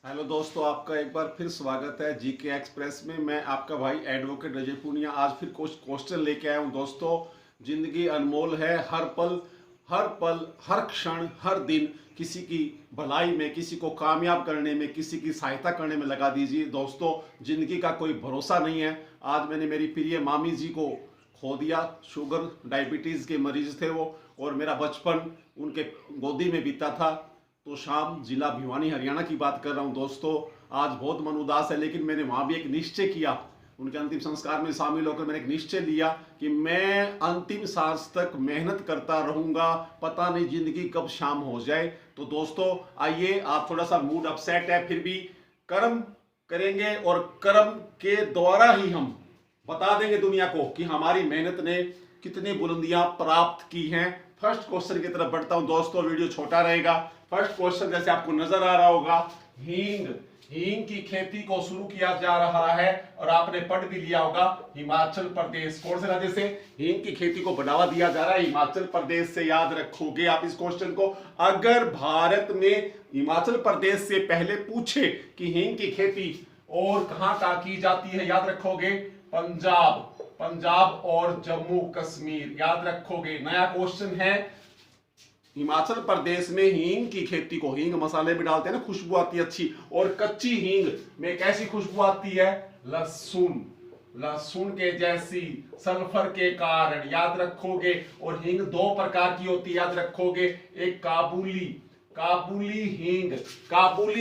Hello दोस्तों, आपका एक बार फिर स्वागत है जीके एक्सप्रेस में। मैं आपका भाई एडवोकेट अजय पूनिया आज फिर कुछ क्वेश्चन लेके आया हूं। दोस्तों, जिंदगी अनमोल है। हर पल, हर क्षण, हर दिन किसी की भलाई में, किसी को कामयाब करने में, किसी की सहायता करने में लगा दीजिए। दोस्तों, जिंदगी का कोई भरोसा नहीं है। आज मैंने मेरी प्रिय मामी जी को खो दिया। शुगर डायबिटीज़ के मरीज थे वो, और मेरा बचपन उनके गोदी में बीता था। तो शाम जिला भिवानी हरियाणा की बात कर रहा हूं। दोस्तों, आज बहुत मन उदास है, लेकिन मैंने वहां भी एक निश्चय किया। उनके अंतिम संस्कार में शामिल होकर मैंने एक निश्चय लिया कि मैं अंतिम सांस तक मेहनत करता रहूंगा। पता नहीं जिंदगी कब शाम हो जाए। तो दोस्तों, आइए, आप थोड़ा सा मूड अपसेट है, फिर भी कर्म करेंगे और कर्म के द्वारा ही हम बता देंगे दुनिया को कि हमारी मेहनत ने कितनी बुलंदियां प्राप्त की हैं। फर्स्ट क्वेश्चन की तरफ बढ़ता हूं। दोस्तों, वीडियो छोटा रहेगा। फर्स्ट क्वेश्चन जैसे आपको नजर आ रहा होगा, हींग की खेती को शुरू किया जा रहा है, और आपने पढ़ भी लिया होगा हिमाचल प्रदेश। कौन से राज्य से हींग की खेती को बढ़ावा दिया जा रहा है? हिमाचल प्रदेश से। याद रखोगे आप इस क्वेश्चन को। अगर भारत में हिमाचल प्रदेश से पहले पूछे कि हींग की खेती और कहां की जाती है, याद रखोगे पंजाब और जम्मू कश्मीर। याद रखोगे। नया क्वेश्चन है, हिमाचल प्रदेश में हींग की खेती को, हींग मसाले में डालते हैं ना, खुशबू आती है अच्छी, और कच्ची हींग में कैसी खुशबू आती है? लहसुन के जैसी, सल्फर के कारण। याद रखोगे। और हींग दो प्रकार की होती है, याद रखोगे। एक काबुली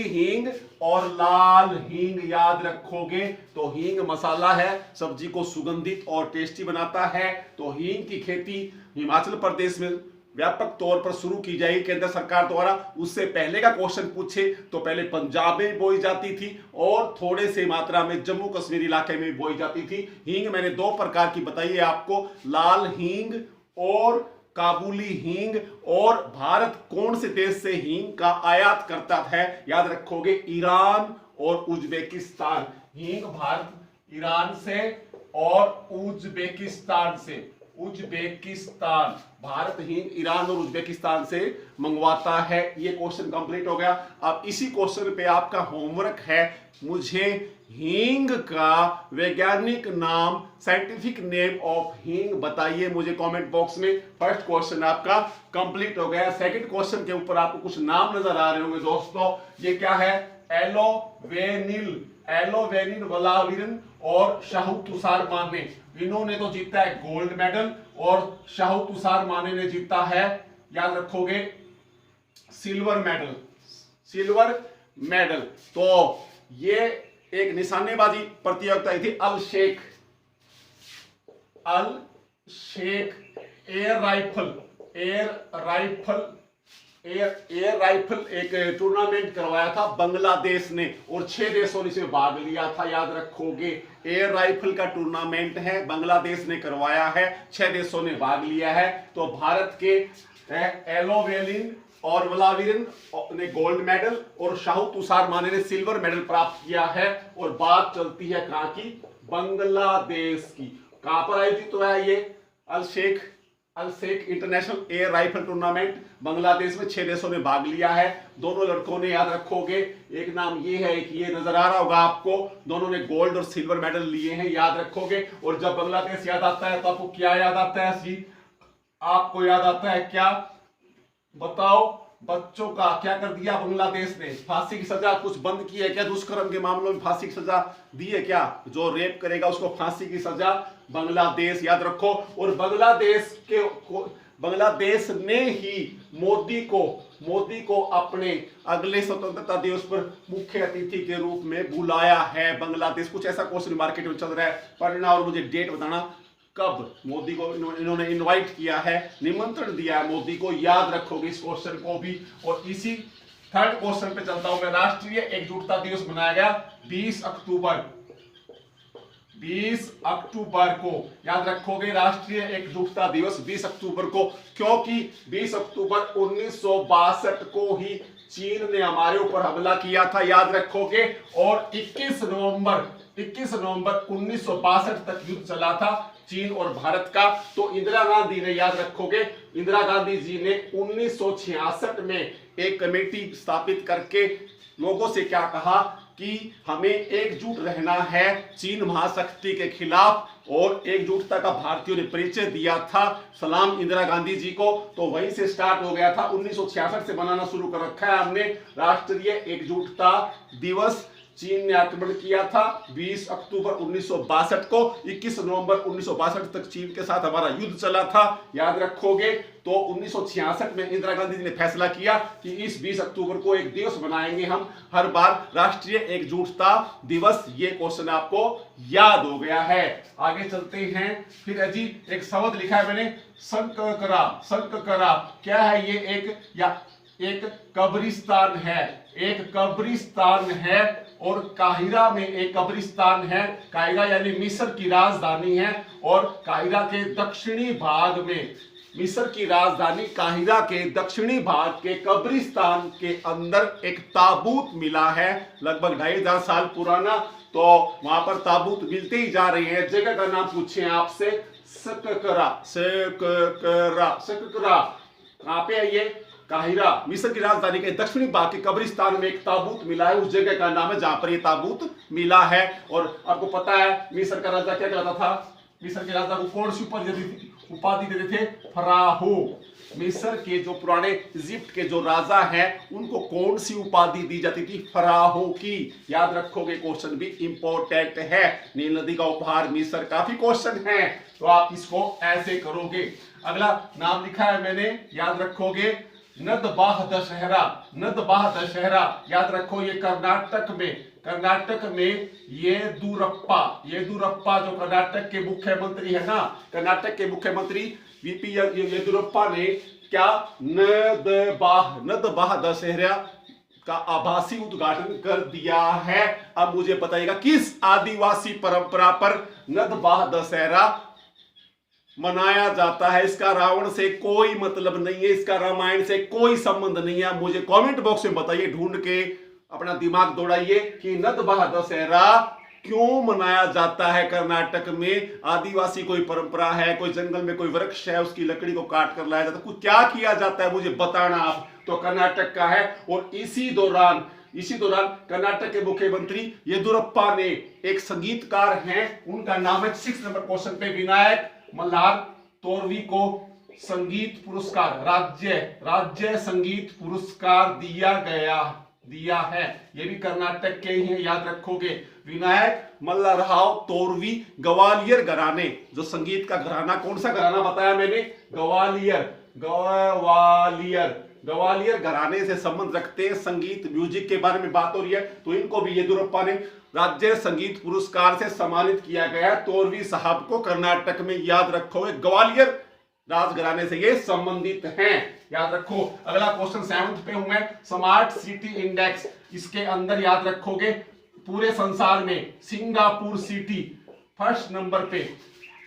हींग और लाल हींग। याद रखोगे। तो हींग मसाला है, सब्जी को सुगंधित और टेस्टी बनाता है। तो हींग की खेती हिमाचल प्रदेश में व्यापक तौर पर शुरू की जाएगी केंद्र सरकार द्वारा। उससे पहले का क्वेश्चन पूछे तो पहले पंजाब में बोई जाती थी, और थोड़े से मात्रा में जम्मू कश्मीर इलाके में बोई जाती थी। हींग मैंने दो प्रकार की बताई है आपको, लाल हींग और काबुली हींग। और भारत कौन से देश से हींग का आयात करता है? याद रखोगे, ईरान और उज्बेकिस्तान। हींग भारत ईरान से और उज्बेकिस्तान भारत हींग ईरान और उज्बेकिस्तान से मंगवाता है। ये क्वेश्चन कंप्लीट हो गया। अब इसी क्वेश्चन पे आपका होमवर्क है, मुझे हींग का वैज्ञानिक नाम, साइंटिफिक नेम ऑफ हींग बताइए मुझे कमेंट बॉक्स में। फर्स्ट क्वेश्चन आपका कंप्लीट हो गया। सेकंड क्वेश्चन के ऊपर आपको कुछ नाम नजर आ रहे होंगे दोस्तों। ये क्या है? एलोवेनिल वलाविरन और शाहू तुषार माने। इन्होंने तो जीता है गोल्ड मेडल, और शाहू तुषार माने ने जीता है, याद रखोगे, सिल्वर मेडल। तो ये एक निशानेबाजी प्रतियोगिता थी। अल शेख एयर राइफल एक टूर्नामेंट करवाया था बांग्लादेश ने, और 6 देशों ने इसमें भाग लिया था। याद रखोगे, एयर राइफल का टूर्नामेंट है, बांग्लादेश ने करवाया है, 6 देशों ने भाग लिया है। तो भारत के एलोवेनिल और वलाविरन ने गोल्ड मेडल, और शाहू तुषार माने ने सिल्वर मेडल प्राप्त किया है। और बात चलती है कहां की? बांग्लादेश की। कहां पर आयोजित हुआ है ये? अल शेख international air rifle tournament. Bangladesh में 6 देशों ने भाग लिया है। दोनों लड़कों ने, याद रखोगे, एक नाम ये है, एक ये नजर आ रहा होगा आपको, दोनों ने गोल्ड और सिल्वर मेडल लिए हैं। याद रखोगे। और जब बांग्लादेश याद आता है तो आपको क्या याद आता है जी? आपको याद आता है क्या? बताओ। बच्चों का क्या कर दिया बांग्लादेश ने? फांसी की सजा कुछ बंद की है क्या? दुष्कर्म के मामलों में फांसी की सजा दी है क्या? जो रेप करेगा उसको फांसी की सजा। बांग्लादेश, याद रखो। और बांग्लादेश ने ही मोदी को अपने अगले स्वतंत्रता दिवस पर मुख्य अतिथि के रूप में बुलाया है। बांग्लादेश, कुछ ऐसा क्वेश्चन मार्केट में चल रहा है, पढ़ना और मुझे डेट बताना कब मोदी को इन्होंने इनवाइट किया है, निमंत्रण दिया है मोदी को। याद रखोगे इस क्वेश्चन को भी। और इसी थर्ड क्वेश्चन पे चलता हूं मैं। राष्ट्रीय एकजुटता दिवस मनाया गया 20 अक्टूबर को। याद रखोगे, राष्ट्रीय एकजुटता दिवस 20 अक्टूबर को, क्योंकि 20 अक्टूबर 1962 को ही चीन ने हमारे ऊपर हमला किया था। याद रखोगे। और 21 नवंबर 1962 तक युद्ध चला था चीन और भारत का। तो इंदिरा गांधी ने, याद रखोगे, इंदिरा गांधी जी ने 1966 में एक कमेटी स्थापित करके लोगों से क्या कहा कि हमें एकजुट रहना है चीन महाशक्ति के खिलाफ, और एकजुटता का भारतीयों ने परिचय दिया था सलाम इंदिरा गांधी जी को। तो वहीं से स्टार्ट हो गया था। 1966 से मनाना शुरू कर रखा है हमने राष्ट्रीय एकजुटता दिवस। चीन ने आक्रमण किया था 20 अक्टूबर 1962 को। 21 नवंबर 1962 तक चीन के साथ हमारा युद्ध चला था, याद रखोगे। तो 1966 में इंदिरा गांधी जी ने फैसला किया कि इस 20 अक्टूबर को एक दिवस बनाएंगे हम हर बार, राष्ट्रीय एकजुटता दिवस। ये क्वेश्चन आपको याद हो गया है। आगे चलते हैं। फिर अजी एक शब्द लिखा है मैंने, संककरा। संककरा क्या है? ये एक कब्रिस्तान है। एक कब्रिस्तान है, और काहिरा में एक कब्रिस्तान है। काहिरा यानी मिस्र की राजधानी है, और काहिरा के दक्षिणी भाग में, मिस्र की राजधानी काहिरा के दक्षिणी भाग के कब्रिस्तान के अंदर एक ताबूत मिला है, लगभग 2500 साल पुराना। तो वहां पर ताबूत मिलते ही जा रहे हैं। जगह का नाम पूछे आपसे, सककरा। सककरा, सककरा कहां पे है? ये काहिरा, मिस्र की राजधानी के दक्षिणी भाग के कब्रिस्तान में एक ताबूत मिला है। उस जगह का नाम है जहां पर यह ताबूत मिला है। और आपको पता है मिस्र का राजा क्या कहलाता था? मिस्र के राजा को कौन सी उपाधि देते थे? फराहो। मिस्र के जो पुराने इजिप्ट के जो राजा हैं उनको कौन सी उपाधि दी जाती थी? फराहो की। याद रखोगे, क्वेश्चन भी इंपॉर्टेंट है। नील नदी का उपहार मिस्र, काफी क्वेश्चन है, तो आप इसको ऐसे करोगे। अगला नाम लिखा है मैंने, याद रखोगे, नदबाह दशहरा। नदबाह दशहरा याद रखो, ये कर्नाटक में येदुरप्पा जो कर्नाटक के मुख्यमंत्री है ना, कर्नाटक के मुख्यमंत्री वीपी येदुरप्पा ने क्या नदबाह दशहरा का आभासी उद्घाटन कर दिया है। अब मुझे बताइएगा किस आदिवासी परंपरा पर नदबाह दशहरा मनाया जाता है? इसका रावण से कोई मतलब नहीं है, इसका रामायण से कोई संबंध नहीं है। मुझे कमेंट बॉक्स में बताइए, ढूंढ के अपना दिमाग दौड़ाइए कि नदबाह दशहरा क्यों मनाया जाता है कर्नाटक में। आदिवासी कोई परंपरा है, कोई जंगल में कोई वृक्ष है, उसकी लकड़ी को काट कर लाया जाता है, कुछ क्या किया जाता है मुझे बताना आप। तो कर्नाटक का है। और इसी दौरान कर्नाटक के मुख्यमंत्री येदुरप्पा ने एक संगीतकार हैं, उनका नाम है 6 नंबर क्वेश्चन पे, विनायक मल्हार तोरवी को संगीत पुरस्कार, राज्य संगीत पुरस्कार दिया है। ये भी कर्नाटक के ही हैं, याद रखोगे। विनायक मल्लराव तोरवी, ग्वालियर घराने, जो संगीत का घराना, कौन सा घराना बताया मैंने? ग्वालियर घराने से संबंध रखते हैं। संगीत म्यूजिक के बारे में बात हो रही है, तो इनको भी येदुरप्पा ने राज्य संगीत पुरस्कार से सम्मानित किया गया। तोरवी साहब को कर्नाटक में, याद रखोगे, ग्वालियर राजघराने से ये संबंधित हैं, याद रखो। अगला क्वेश्चन 7th पे हूं मैं, स्मार्ट सिटी इंडेक्स। इसके अंदर याद रखोगे पूरे संसार में सिंगापुर सिटी 1st नंबर पे।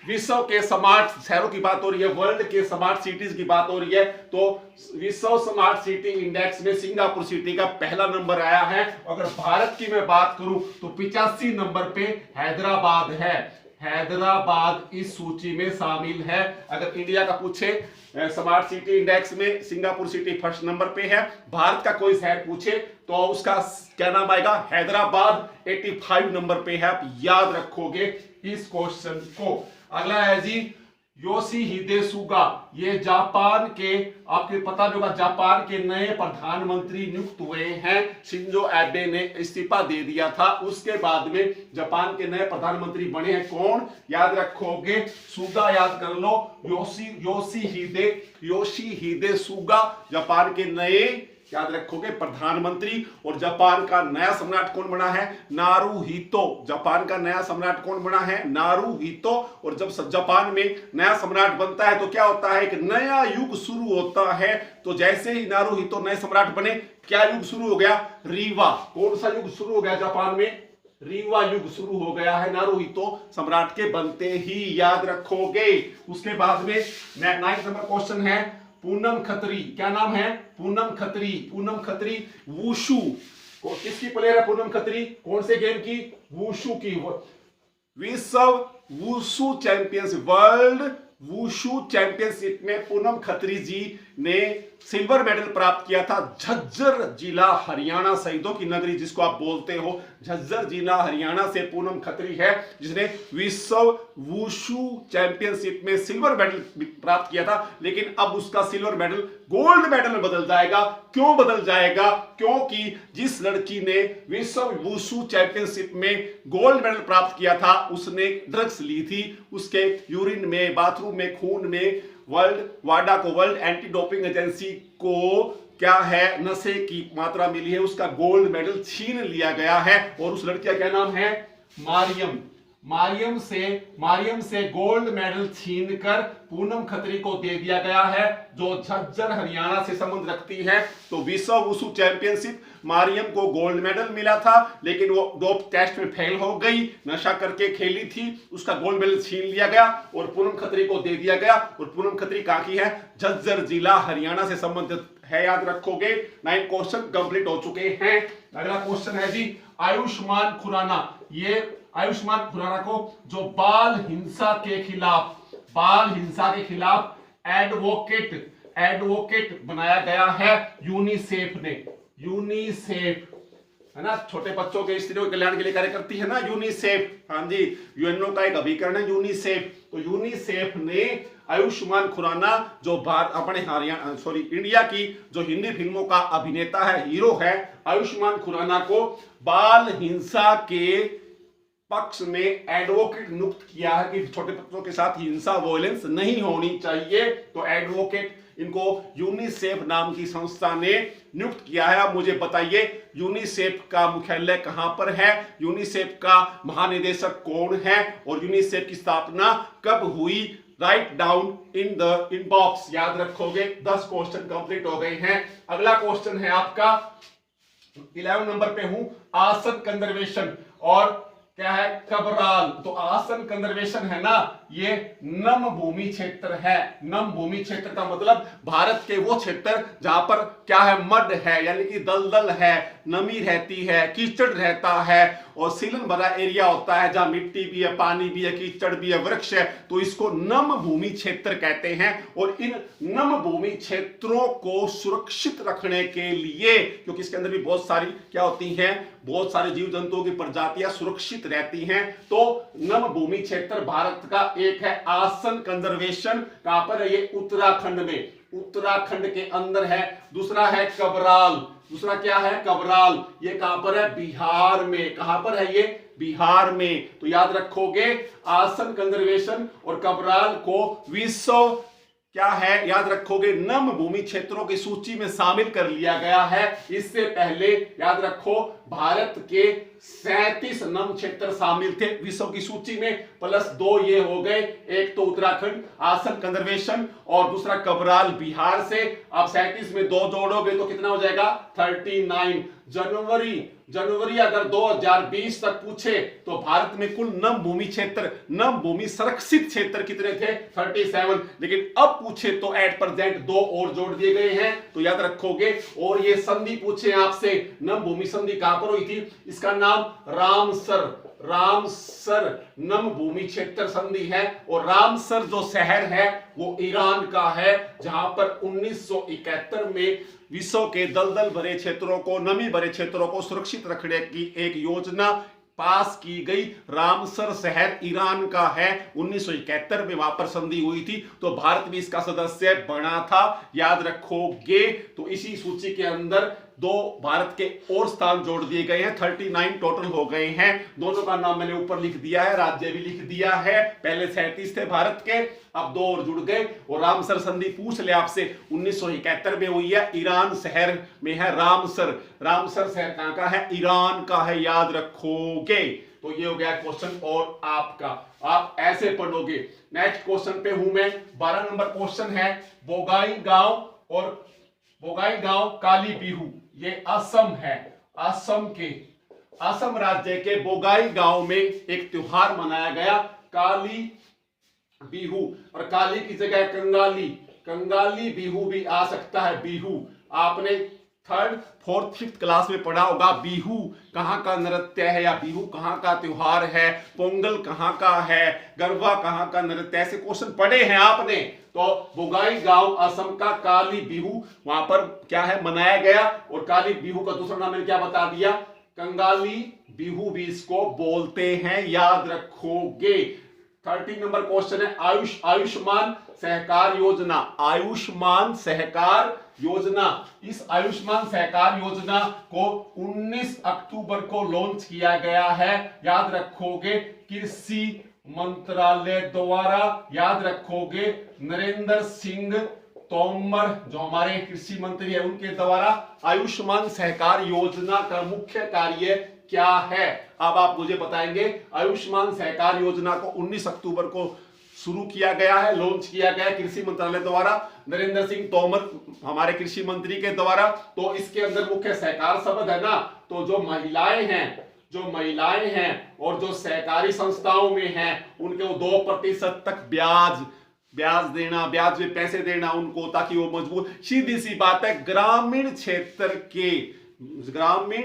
विश्व के स्मार्ट शहरों की बात हो रही है, वर्ल्ड के स्मार्ट सिटीज की बात हो रही है, तो विश्व स्मार्ट सिटी इंडेक्स में सिंगापुर सिटी का पहला नंबर आया है। अगर भारत की मैं बात करूं तो 85 नंबर पे हैदराबाद है। हैदराबाद इस सूची में शामिल है। अगर इंडिया का पूछे स्मार्ट सिटी इंडेक्स में सिंगापुर सिटी 1st नंबर पे है। भारत का कोई शहर पूछे तो उसका क्या नाम आएगा? हैदराबाद 85 नंबर पे है। आप याद रखोगे इस क्वेश्चन को। अगला है जी योशिहिदे सुगा। ये जापान के, आपके पता होगा, जापान के नए प्रधानमंत्री नियुक्त हुए हैं। शिंजो एबे ने इस्तीफा दे दिया था, उसके बाद में जापान के नए प्रधानमंत्री बने हैं। कौन? याद रखोगे, सुगा याद कर लो। योशिहिदे सुगा जापान के नए, याद रखोगे, प्रधानमंत्री। और जापान का नया सम्राट कौन बना है? नारुहितो। जापान का नया सम्राट कौन बना है? नारुहितो। और जब जापान में नया सम्राट बनता है तो क्या होता है? एक नया युग शुरू होता है। तो जैसे ही नारुहितो नए सम्राट बने, क्या युग शुरू हो गया? रीवा। कौन सा युग शुरू हो गया जापान में? रीवा युग शुरू हो गया है नारुहितो सम्राट के बनते ही, याद रखोगे। उसके बाद में 9th नंबर क्वेश्चन है, पूनम खत्री। क्या नाम है? पूनम खत्री वुशु। किसकी प्लेयर है पूनम खत्री? कौन से गेम की? वुशु की। विश्व wushu champions, world wushu championship में पूनम खत्री जी ने सिल्वर मेडल प्राप्त किया था झज्जर जिला हरियाणा, शहीदों की नगरी जिसको आप बोलते हो, झज्जर जिला हरियाणा से पूनम खत्री है जिसने विश्व वुशु चैंपियनशिप में सिल्वर मेडल प्राप्त किया था। लेकिन अब उसका सिल्वर मेडल गोल्ड मेडल में बदल जाएगा। क्यों बदल जाएगा? क्योंकि जिस लड़की ने विश्व वुशु चैंपियनशिप में गोल्ड मेडल प्राप्त किया था उसने ड्रग्स ली थी, उसके यूरिन में, बाथरूम में, खून में वाडा को, वर्ल्ड एंटी डोपिंग एजेंसी को क्या है, नशे की मात्रा मिली है, उसका गोल्ड मेडल छीन लिया गया है। और उस लड़की का क्या नाम है? मारियम। मारियम से गोल्ड मेडल छीनकर पूनम खत्री को दे दिया गया है जो झज्जर हरियाणा से संबंध रखती है। तो विश्व वुशु चैंपियनशिप मारियम को गोल्ड मेडल मिला था, लेकिन वो डोप टेस्ट में फेल हो गई, नशा करके खेली थी, उसका गोल्ड मेडल छीन लिया गया और पूनम खत्री को दे दिया गया। और पूनम खत्री कहां की है? झज्जर जिला हरियाणा से संबंधित है, याद रखोगे। 9 क्वेश्चन कंप्लीट हो चुके हैं। अगला क्वेश्चन है जी आयुष्मान खुराना। ये आयुष्मान खुराना को जो बाल हिंसा के खिलाफ एडवोकेट बनाया गया है यूनिसेफ ने। यूनिसेफ है ना, छोटे बच्चों के स्त्रियों के कल्याण के लिए कार्य करती है ना यूनिसेफ। हाँ जी, यूएनओ का एक अभिकरण है यूनिसेफ। तो यूनिसेफ ने आयुष्मान खुराना जो अपने इंडिया की जो हिंदी फिल्मों का अभिनेता है, हीरो है, आयुष्मान खुराना को बाल हिंसा के पक्ष में एडवोकेट नियुक्त किया है कि छोटे बच्चों के साथ हिंसा, वॉयलेंस नहीं होनी चाहिए। तो एडवोकेट इनको यूनिसेफ नाम की संस्था ने नियुक्त किया है। अब मुझे बताइए यूनिसेफ का मुख्यालय कहां पर है, यूनिसेफ का महानिदेशक कौन है और यूनिसेफ की स्थापना कब हुई? राइट डाउन इन बॉक्स, याद रखोगे। 10 क्वेश्चन कंप्लीट हो गए हैं। अगला क्वेश्चन है आपका 11 नंबर पे हूं, आसन कंजर्वेशन और क्या है? कबराल। तो आसन कंजर्वेशन है ना, ये नम भूमि क्षेत्र है। नम भूमि क्षेत्र का मतलब भारत के वो क्षेत्र जहां पर क्या है? मड है, यानी कि दलदल है, नमी रहती है, कीचड़ रहता है और सीलन भरा एरिया होता है जहां मिट्टी भी है, पानी भी है, कीचड़ भी है, वृक्ष है। तो इसको नम भूमि क्षेत्र कहते हैं। और इन नम भूमि क्षेत्रों को सुरक्षित रखने के लिए, क्योंकि इसके अंदर भी बहुत सारी क्या होती हैं, बहुत सारे जीव जंतुओं की प्रजातियां सुरक्षित रहती हैं। तो नम भूमि क्षेत्र भारत का एक है। आसन कंजर्वेशन कहां पर है? ये उत्तराखंड में, उत्तराखंड के अंदर है। दूसरा है कबराल। दूसरा क्या है? कबराल। ये कहां पर है? बिहार में। कहां पर है ये? बिहार में। तो याद रखोगे आसन कंजर्वेशन और कबराल को विश्व क्या है, याद रखोगे, नम भूमि क्षेत्रों की सूची में शामिल कर लिया गया है। इससे पहले याद रखो भारत के 37 नम क्षेत्र शामिल थे विश्व की सूची में, +2 ये हो गए। एक तो उत्तराखंड आसन कंजर्वेशन और दूसरा कबराल बिहार से। अब 37 में 2 जोड़ोगे तो कितना हो जाएगा? 39। जनवरी अगर 2020 तक पूछे तो भारत में कुल नम भूमि क्षेत्र, नम भूमि संरक्षित क्षेत्र कितने थे? 37। लेकिन अब पूछे तो एट प्रेजेंट 2 और जोड़ दिए गए हैं। तो याद रखोगे। और ये संधि पूछे आपसे, नम भूमि संधि कहां पर हुई थी? इसका नाम रामसर नम भूमि क्षेत्र संधि है। और रामसर जो शहर है वो ईरान का है, जहां पर 1971 में विश्व के दलदल भरे क्षेत्रों को, नमी भरे क्षेत्रों को सुरक्षित रखने की एक योजना पास की गई। रामसर शहर ईरान का है, 1971 में वहां पर संधि हुई थी। तो भारत भी इसका सदस्य बना था, याद रखोगे। तो इसी सूची के अंदर 2 भारत के और स्थान जोड़ दिए गए हैं, 39 टोटल हो गए हैं। दोनों का नाम मैंने ऊपर लिख दिया है, राज्य भी लिख दिया है। पहले 37 थे भारत के, अब 2 और जुड़ गए। और रामसर संधि पूछ ले आपसे, 1971 में हुई है, ईरान शहर में है रामसर। रामसर शहर कहां का है? ईरान का है, याद रखोगे। तो ये हो गया क्वेश्चन और आपका, आप ऐसे पढ़ोगे। नेक्स्ट क्वेश्चन पे हूं मैं, 12 नंबर क्वेश्चन है, बोगाई गांव काली बिहू। ये असम है, असम राज्य के बोगाई गांव में एक त्योहार मनाया गया, काली बिहू। और काली की जगह कंगाली बिहू भी आ सकता है। बिहू आपने थर्ड फोर्थ फिफ्थ क्लास में पढ़ा होगा बिहू कहाँ का नृत्य है या बिहू कहाँ का त्योहार है, पोंगल कहाँ का है, गरबा कहाँ का नृत्य, ऐसे क्वेश्चन पढ़े हैं आपने। तो बोगाई गांव असम का काली बिहू वहां पर क्या है मनाया गया, और काली बिहू का दूसरा नाम मैंने क्या बता दिया, कंगाली बिहू भी इसको बोलते हैं, याद रखोगे। 13 नंबर क्वेश्चन है आयुष्मान सहकार योजना। आयुष्मान सहकार योजना, इस आयुष्मान सहकार योजना को 19 अक्टूबर को लॉन्च किया गया है, याद रखोगे, कृषि मंत्रालय द्वारा, याद रखोगे, नरेंद्र सिंह तोमर जो हमारे कृषि मंत्री है उनके द्वारा। आयुष्मान सहकार योजना का मुख्य कार्य क्या है, अब आप मुझे बताएंगे। आयुष्मान सहकार योजना को 19 अक्टूबर को शुरू किया गया है, लॉन्च किया गया है कृषि मंत्रालय द्वारा, नरेंद्र सिंह तोमर हमारे कृषि मंत्री के द्वारा। तो इसके अंदर मुख्य सहकार शब्द है ना, तो जो महिलाएं हैं और जो सहकारी संस्थाओं में हैं उनके 2% तक ब्याज देना, ब्याज में पैसे देना उनको, ताकि वो मजबूत, सीधी सी बात है, ग्रामीण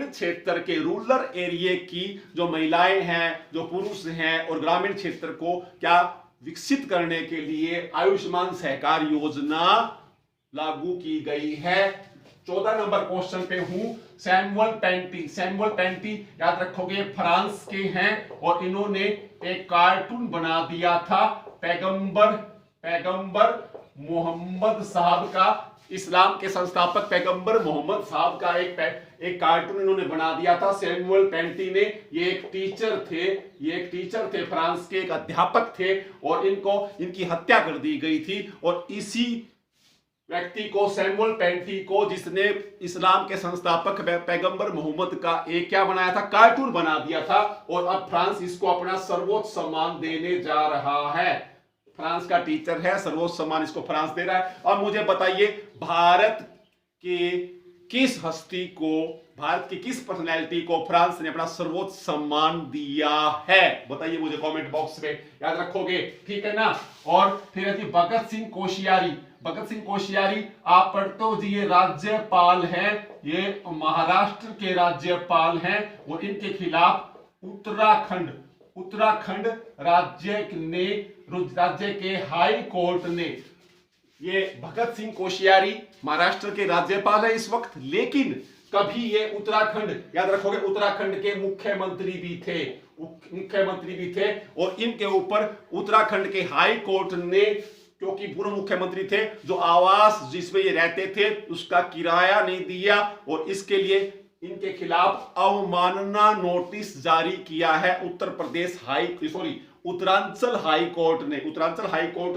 क्षेत्र के रूरल एरिया की जो महिलाएं हैं, जो पुरुष हैं, और ग्रामीण क्षेत्र को क्या विकसित करने के लिए आयुष्मान सहकार योजना लागू की गई है। 14 नंबर क्वेश्चन पे हूं, सैमुअल पेंटी याद रखोगे फ्रांस के हैं, और इन्होंने एक कार्टून बना दिया था पैगंबर मोहम्मद साहब का, इस्लाम के संस्थापक पैगंबर मोहम्मद साहब का एक कार्टून इन्होंने बना दिया था सैमुअल पेंटी ने। ये एक टीचर थे फ्रांस के, एक अध्यापक थे, और इनकी हत्या कर दी गई थी। और इसी व्यक्ति को, सैमुअल पेंटी को, जिसने इस्लाम के संस्थापक पैगंबर मोहम्मद का एक क्या बनाया था, कार्टून बना दिया था, और अब फ्रांस इसको अपना सर्वोच्च सम्मान देने जा रहा है। फ्रांस का टीचर है, सर्वोच्च सम्मान इसको फ्रांस दे रहा है। और मुझे बताइए भारत की किस पर्सनैलिटी को फ्रांस ने अपना सर्वोच्च सम्मान दिया है, बताइए मुझे कमेंट बॉक्स में, याद रखोगे, ठीक है ना। और फिर भगत सिंह कोश्यारी आप पढ़ते हो जी, ये राज्यपाल हैं, ये महाराष्ट्र के राज्यपाल हैं, और इनके खिलाफ उत्तराखंड राज्य के हाई कोर्ट ने, ये भगत सिंह कोश्यारी महाराष्ट्र के राज्यपाल है इस वक्त, लेकिन कभी ये उत्तराखंड, याद रखोगे, उत्तराखंड के मुख्यमंत्री भी थे, और इनके ऊपर उत्तराखंड के हाई कोर्ट ने, क्योंकि पूर्व मुख्यमंत्री थे, जो आवास जिसमें ये रहते थे उसका किराया नहीं दिया, और इसके लिए इनके खिलाफ अवमानना नोटिस जारी किया है उत्तरांचल हाई कोर्ट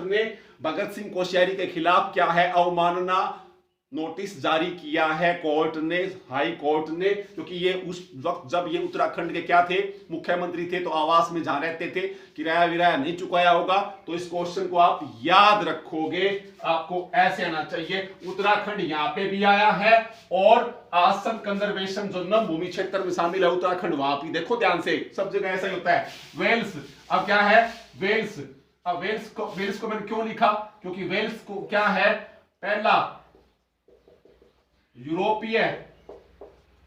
ने भगत सिंह कोश्यारी के खिलाफ क्या है, अवमानना नोटिस जारी किया है हाई कोर्ट ने, क्योंकि ये उस वक्त जब ये उत्तराखंड के क्या थे, मुख्यमंत्री थे, तो आवास में जहां रहते थे किराया विराया नहीं चुकाया होगा। तो इस क्वेश्चन को आप याद रखोगे, आपको ऐसे आना चाहिए, उत्तराखंड यहाँ पे भी आया है, और आसम कंजर्वेशन जो नम भूमि क्षेत्र में शामिल है उत्तराखंड, वहां भी देखो ध्यान से, सब जगह ऐसा ही होता है। वेल्स, अब क्या है वेल्स, अब वेल्स को मैंने क्यों लिखा, क्योंकि वेल्स को क्या है, पहला यूरोपीय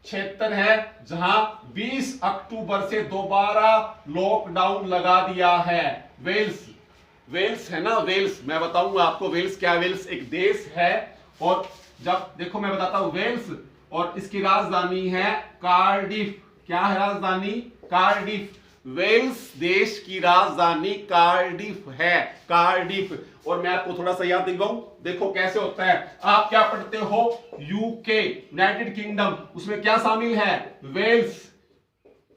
क्षेत्र है जहां 20 अक्टूबर से दोबारा लॉकडाउन लगा दिया है। वेल्स है ना, वेल्स, मैं बताऊंगा आपको वेल्स क्या, वेल्स एक देश है, और जब देखो मैं बताता हूं वेल्स, और इसकी राजधानी है कार्डिफ। क्या है राजधानी, कार्डिफ। वेल्स देश की राजधानी कार्डिफ है, कार्डिफ। और मैं आपको थोड़ा सा याद दिलवाऊं, देखो कैसे होता है, आप क्या पढ़ते हो, यूके यूनाइटेड किंगडम, उसमें क्या शामिल है, वेल्स,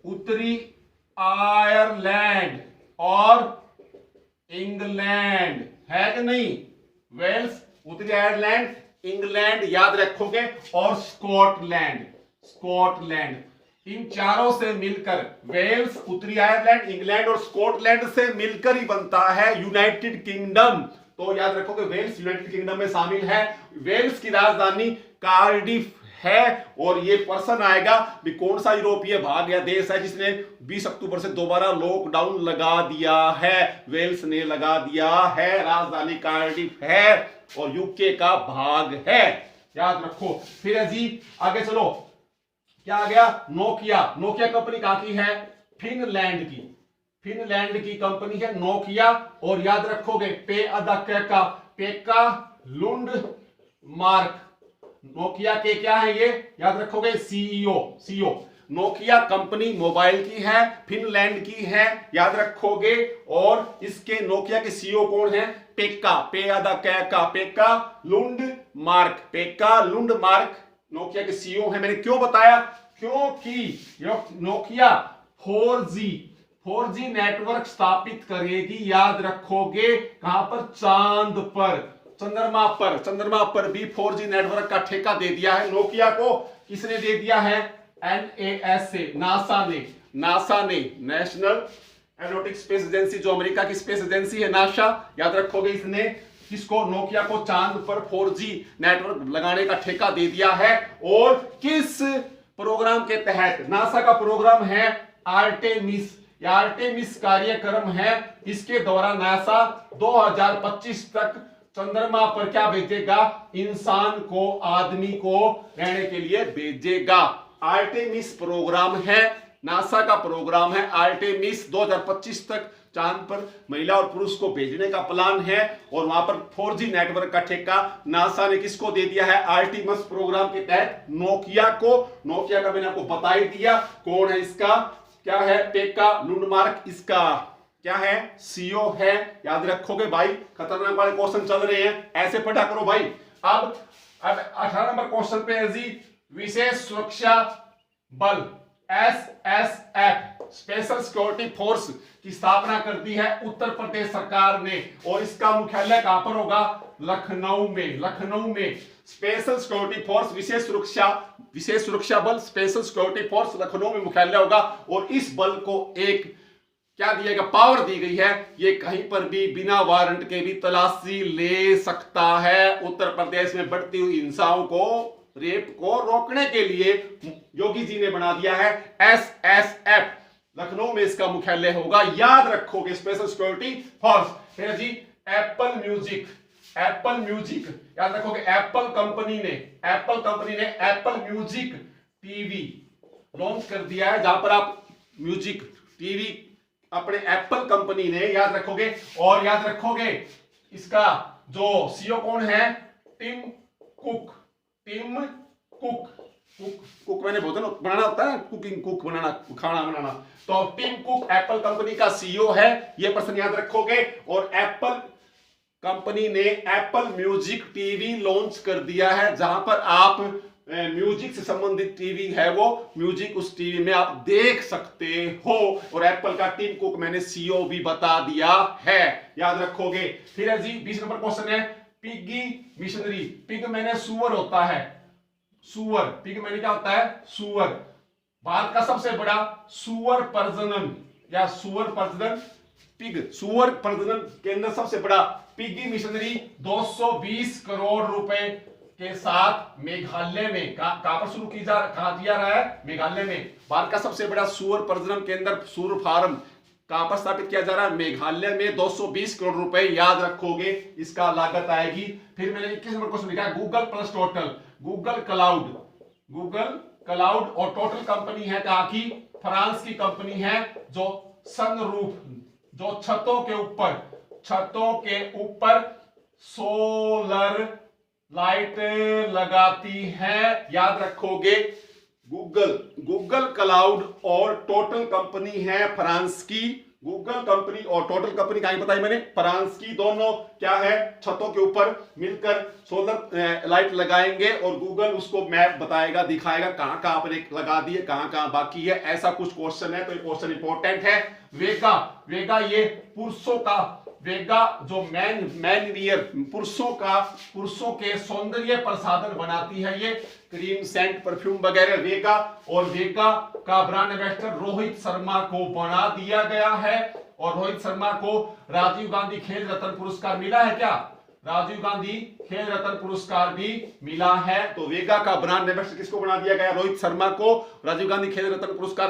उत्तरी आयरलैंड और इंग्लैंड, है कि नहीं, वेल्स, उत्तरी आयरलैंड, इंग्लैंड, याद रखोगे, और स्कॉटलैंड, इन चारों से मिलकर, वेल्स, उत्तरी आयरलैंड, इंग्लैंड और स्कॉटलैंड से मिलकर ही बनता है यूनाइटेड किंगडम। तो याद रखोगे वेल्स यूनाइटेड किंगडम में शामिल है। वेल्स की राजधानी कार्डिफ है, और ये पर्सन आएगा भी कौन सा यूरोपीय भाग या देश है जिसने 20 अक्टूबर से दोबारा लॉकडाउन लगा दिया है, वेल्स ने लगा दिया है, राजधानी कार्डिफ है और यूके का भाग है, याद रखो। फिर है जी आगे चलो, क्या आ गया, नोकिया। नोकिया कंपनी कहां की है, फिनलैंड की, फिनलैंड की कंपनी है नोकिया। और याद रखोगे पे अदा का पेका लुंड मार्क, नोकिया के क्या है ये, याद रखोगे CEO, CEO. Nokia company mobile की है, फिनलैंड की है, याद रखोगे। और इसके नोकिया के सीईओ कौन है, पेक्का, पे आदा का पेक्का लुंड मार्क, पेक्का लुंड मार्क नोकिया के सीईओ है। मैंने क्यों बताया, क्योंकि नोकिया 4G नेटवर्क स्थापित करेगी, याद रखोगे कहां पर, चांद पर, चंद्रमा पर भी 4G नेटवर्क का ठेका दे दिया है नोकिया को। किसने दे दिया है, NAS से, नासा ने नेशनल एरोनॉटिक स्पेस एजेंसी, जो अमेरिका की स्पेस एजेंसी है नासा, याद रखोगे इसने किसको, नोकिया को चांद पर 4G नेटवर्क लगाने का ठेका दे दिया है। और किस प्रोग्राम के तहत, नासा का प्रोग्राम है आर्टेमिस, आर्टेमिस कार्यक्रम है, इसके द्वारा नासा 2025 तक चंद्रमा पर क्या भेजेगा, इंसान को, आदमी को रहने के लिए भेजेगा। आर्टेमिस प्रोग्राम है, नासा का प्रोग्राम है आर्टेमिस, 2025 तक चांद पर महिला और पुरुष को भेजने का प्लान है। और वहां पर 4G नेटवर्क का ठेका नासा ने किसको दे दिया है, आर्टेमिस प्रोग्राम के तहत नोकिया को। नोकिया का मैंने आपको बता ही दिया कौन है, इसका क्या है, पेक्का लुंडमार्क, इसका क्या है, सीईओ है, याद रखोगे भाई। खतरनाक वाले क्वेश्चन चल रहे हैं, ऐसे पढ़ा करो भाई। अब 18 नंबर क्वेश्चन पे है जी, विशेष सुरक्षा बल SSF स्पेशल सिक्योरिटी फोर्स की स्थापना कर दी है उत्तर प्रदेश सरकार ने। और इसका मुख्यालय कहां पर होगा, लखनऊ में, लखनऊ में। स्पेशल सिक्योरिटी फोर्स, विशेष सुरक्षा बल स्पेशल सिक्योरिटी फोर्स लखनऊ में मुख्यालय होगा। और इस बल को एक क्या दिया गया, पावर दी गई है, ये कहीं पर भी बिना वारंट के भी तलाशी ले सकता है। उत्तर प्रदेश में बढ़ती हुई हिंसाओं को, रेप को रोकने के लिए योगी जी ने बना दिया है SSF, लखनऊ में इसका मुख्यालय होगा, याद रखोगे, स्पेशल सिक्योरिटी फोर्स। फिर जी एप्पल म्यूजिक, एप्पल म्यूजिक याद रखोगे, एप्पल कंपनी ने एप्पल म्यूजिक टीवी लॉन्च कर दिया है, जहां पर आप म्यूजिक टीवी अपने एप्पल कंपनी ने, याद रखोगे। और याद रखोगे इसका जो सीईओ कौन है, Tim Cook, Tim Cook, Cook मैंने बोलता ना, बनाना होता है, कुकिंग, कुक बनाना, खाना बनाना। तो टिम कुक एप्पल कंपनी का सीईओ है, ये पर्सन याद रखोगे। और एप्पल कंपनी ने एप्पल म्यूजिक टीवी लॉन्च कर दिया है, जहां पर आप म्यूजिक से संबंधित टीवी है वो, म्यूजिक उस टीवी में आप देख सकते हो। और एप्पल का टिम कुक मैंने सीईओ भी बता दिया है, याद रखोगे। फिर है जी 20 नंबर क्वेश्चन है, पिगी मिशनरी। पिग मैंने सुअर होता है, सुअर, पिग मैंने क्या होता है, सुअर। भारत का सबसे बड़ा सुअर प्रजनन या सुअर प्रजनन, पिग सुअर प्रजनन केंद्र सबसे बड़ा पिगी मिशनरी 220 करोड़ रुपए के साथ मेघालय में, कहां पर शुरू की जा रहा है, मेघालय में। भारत का सबसे बड़ा सुअर प्रजनन केंद्र, सुअर फार्म कहां पर स्थापित किया जा रहा है, मेघालय में। 220 करोड़ रुपए, याद रखोगे, इसका लागत आएगी। फिर मैंने 21 नंबर क्वेश्चन लिखा है, Google plus total, Google cloud और टोटल कंपनी है कहां की, फ्रांस की कंपनी है, जो सनरूफ, जो छतों के ऊपर सोलर लाइट लगाती है, याद रखोगे। गूगल क्लाउड और टोटल कंपनी है फ्रांस की, गूगल कंपनी और टोटल कंपनी कहां बताई मैंने, फ्रांस की। दोनों क्या है, छतों के ऊपर मिलकर सोलर लाइट लगाएंगे और गूगल उसको मैप बताएगा, दिखाएगा कहां कहां पर एक लगा दी है, कहां कहां बाकी है। ऐसा कुछ क्वेश्चन है, तो ये क्वेश्चन इंपॉर्टेंट है। वेगा ये पुरुषों का, वेगा जो मैनवियर, पुरुषों के सौंदर्य प्रसाधन बनाती है, ये क्रीम, सेंट, परफ्यूम वगैरह, वेगा। और वेगा का ब्रांड एम्बेसडर रोहित शर्मा को बना दिया गया है। और रोहित शर्मा को राजीव गांधी खेल रत्न पुरस्कार मिला है क्या, राजीव गांधी खेल रत्न पुरस्कार भी मिला है। तो वेगा का ब्रांड एम्बेसडर किसको बना दिया गया, रोहित शर्मा को। राजीव गांधी खेल रत्न पुरस्कार,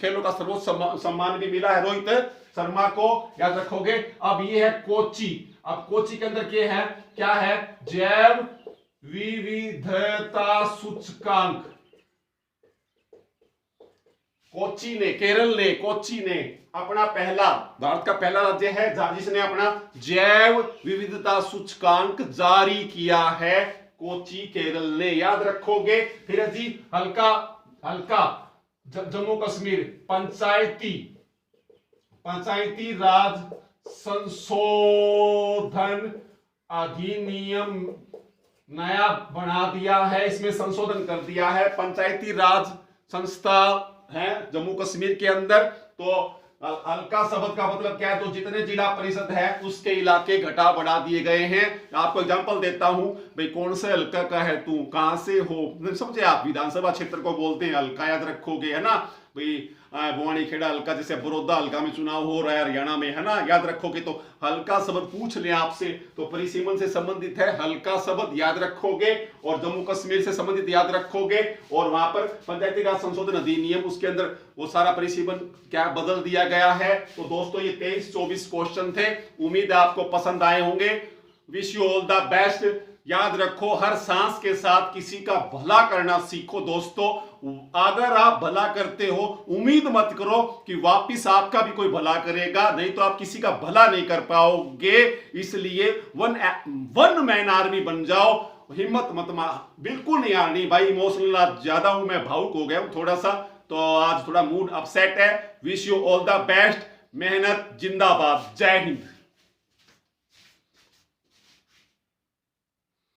खेलों का सर्वोच्च सम्मान भी मिला है रोहित शर्मा को, याद रखोगे। अब ये है कोची, अब कोची के अंदर क्या है, जैव विविधता सूचकांक। कोची ने, केरल ने, कोची ने अपना पहला, भारत का पहला राज्य है जिसने अपना जैव विविधता सूचकांक जारी किया है। कोची केरल ने, याद रखोगे। फिर जी हल्का हल्का जम्मू कश्मीर पंचायती राज संशोधन अधिनियम नया बना दिया है, इसमें संशोधन कर दिया है। पंचायती राज संस्था है जम्मू कश्मीर के अंदर। तो हल्का शब्द का मतलब क्या है, तो जितने जिला परिषद है उसके इलाके घटा बढ़ा दिए गए हैं। आपको एग्जांपल देता हूं भाई, कौन से हल्का का है तू, कहां से हो, समझे आप। विधानसभा क्षेत्र को बोलते हैं हल्का, याद रखोगे, है ना भाई। भवानी खेड़ा हल्का, जैसे बड़ौदा हल्का में चुनाव हो रहा है हरियाणा में, है ना, याद रखोगे। तो हल्का शब्द पूछ ले आपसे तो परिसीमन से संबंधित है हल्का शब्द, याद रखोगे। और जम्मू कश्मीर से संबंधित याद रखोगे। और वहां पर पंचायती राज संशोधन अधिनियम, उसके अंदर वो सारा परिसीमन क्या बदल दिया गया है। तो दोस्तों ये 23-24 क्वेश्चन थे, उम्मीद है आपको पसंद आए होंगे। Wish you all the best. याद रखो, हर सांस के साथ किसी का भला करना सीखो दोस्तों। अगर आप भला करते हो, उम्मीद मत करो कि वापिस आपका भी कोई भला करेगा, नहीं तो आप किसी का भला नहीं कर पाओगे। इसलिए वन मैन आर्मी बन जाओ। हिम्मत मत बिल्कुल नहीं हारनी भाई। इमोशनल आज ज्यादा हूं मैं, भावुक हो गया हूं थोड़ा सा, तो आज थोड़ा मूड अपसेट है। Wish you all the best. मेहनत जिंदाबाद। जय हिंद।